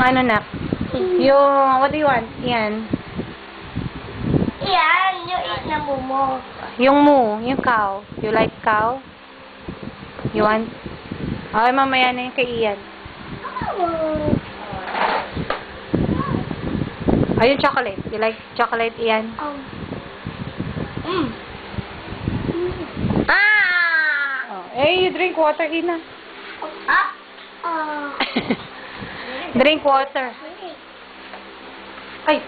ano na? Yung, what do you want? Yan. Yan, yung eat na mumo. Yung moo, yung cow. You like cow? You want? Okay, mamaya na yung kay Ian. Ayun, chocolate. You like chocolate, Ian? Oh. Eh, you drink water, Ina. Drink water. Ay!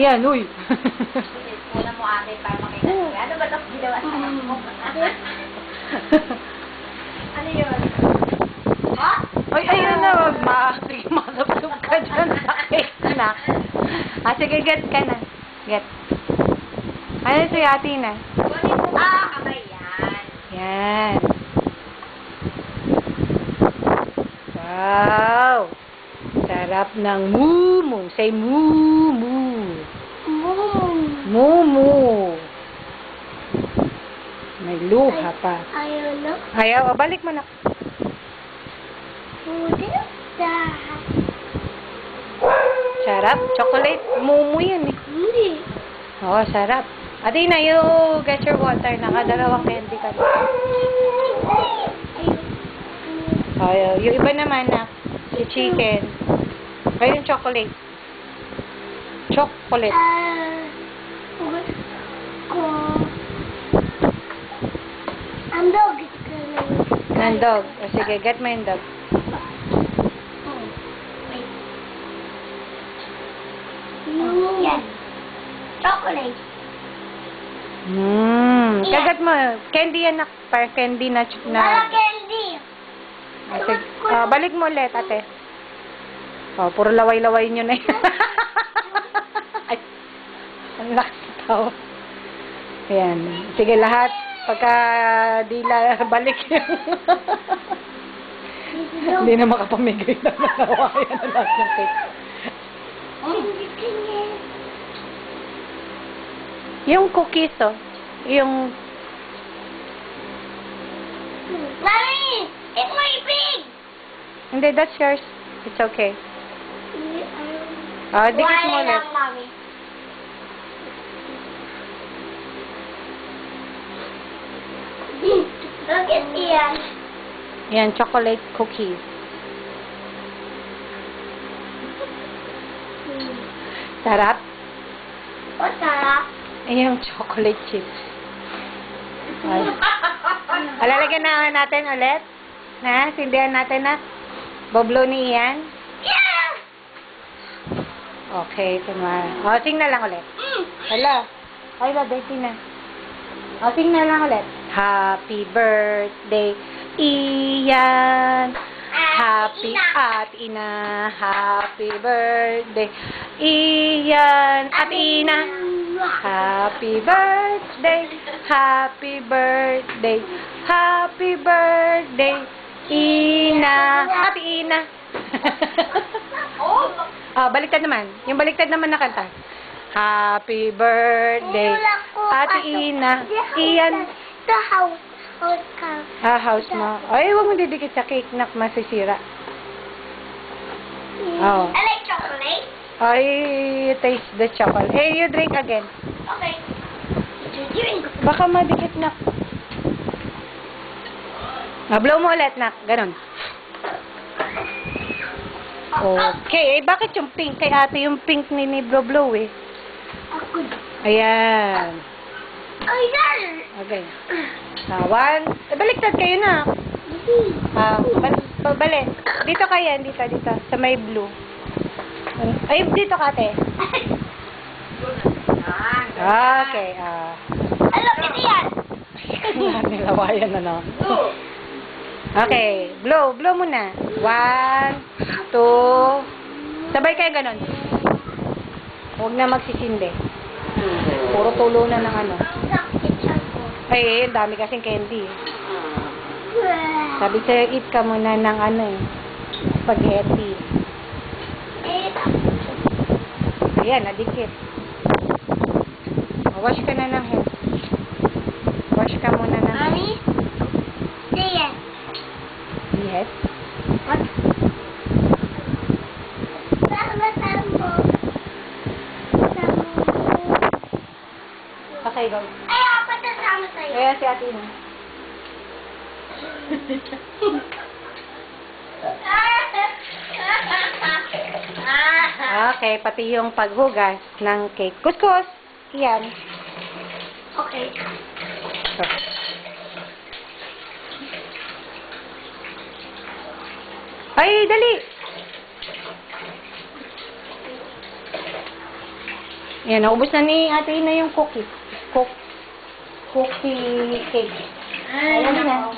Yan, uy! Una mo ate para makita. Ano ba ito ginawa sa mo? Ano yun? Ha? Ay, ayun na. Sige, malapsog ka dyan sa cake na. Ah, sige, get ka na. Get. Ano si ate na? Kamay yan. Yan. Wow! Sarap ng mumu. Say mumu. Mumu. May luha pa. Ayaw na. Ayaw, balik mo na. Sarap. Chocolate. Mumu yan eh. Hindi. Oo, sarap. Ate na, you get your water. Nakadalawang candy ka. Ayaw. Yung iba naman na, si chicken. Ay, yung chocolate. Chocolate. Ang dog. Nandog. O sige, get mo yung dog. Yan. Chocolate. Kagat mo. Candy yan na. Para candy na. Wala candy. Sige. Balik mo ulit, ate. Oh, puro laway-laway nyo na yun. Ay, ang lakas tao. Ayan. Sige, lahat. Pagka di balik yung... Hindi na makapamigay na nalawayan na lahat ng cake. Yung cookies, oh. Yung... Mommy! It's my pig! Hindi, that's yours. It's okay. Dikit mo ulit. Mommy. Look at Ian. Yan, chocolate cookies. Sarap. What's that? Yung chocolate chips. Ay. Alalagyan na natin ulit. Na, sindihan natin na. Boblo ni Ian. Yeah! Okay, kunwari. O, sing na lang ulit. Hala. Ay, dirty na. O, sing na lang ulit. Happy birthday, Ian. Happy at Ina. Happy birthday, Ian at Ina. Happy birthday. Happy birthday. Happy birthday, Ina at Ina. Baliktad naman. Yung baliktad naman na kanta. Happy birthday at Ina. Ian. The house. House mo. Ay, huwag mo didikit sa cake na masisira. Oh. I like chocolate. Ay, taste the chocolate. Hey, you drink again. Okay. Drink. Baka madikit na. Blow mo ulit na. Ganon. Okay. Eh, bakit yung pink? Kay ate yung pink ni blow eh. Ako. Ayan. Ayan. Okay. One. Baliktad kayo na. Balik. Dito kaya. Dito. Sa may blue. Ay, dito ka, ate. Okay. Look at yan. Nilawayan na no. Okay. Blow mo na. 1, 2. Sabay kayo ganon. Huwag na magsisindi. Puro tulo na ng ano. Ay, dami kasing candy. Sabi sa'yo, eat ka muna ng ano eh. Spaghetti. Ayan, nadikit. Wash ka na ng hands. Wash ka muna ng hands. Mommy? Say yes. Yes. What? Okay, go. Ay, apat na sama sa'yo. Ayan si Ate Ina. Okay, pati yung paghugas ng cake. Kuskus! Yan. Okay. So. Ay, dali! Yan, naubos na ni Ate Ina yung cookie. Cookie cake. Ay, Ayan na. nako,